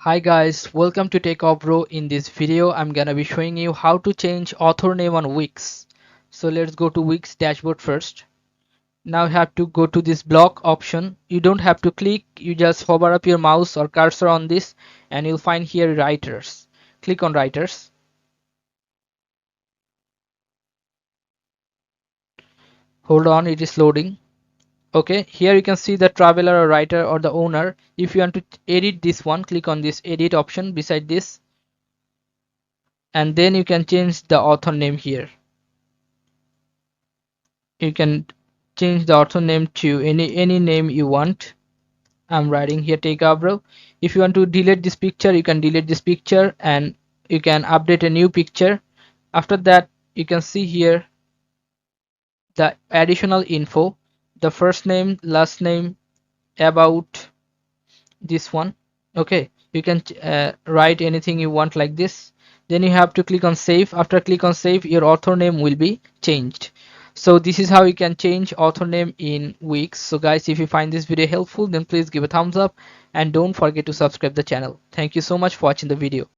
Hi guys, welcome to Techavro. In this video, I'm gonna be showing you how to change author name on Wix. So let's go to Wix dashboard first. Now you have to go to this block option. You don't have to click, you just hover up your mouse or cursor on this and you'll find here writers. Click on writers. Hold on, it is loading. Okay, here you can see the traveler or writer or the owner. If you want to edit this one, click on this edit option beside this and then you can change the author name here. You can change the author name to any name you want. I'm writing here Techavro. If you want to delete this picture, you can delete this picture and you can update a new picture. After that, you can see here the additional info, the first name, last name, about this one. Okay, you can write anything you want like this. Then you have to click on save. After click on save, your author name will be changed. So this is how you can change author name in Wix. So guys, if you find this video helpful, then please give a thumbs up and don't forget to subscribe the channel. Thank you so much for watching the video.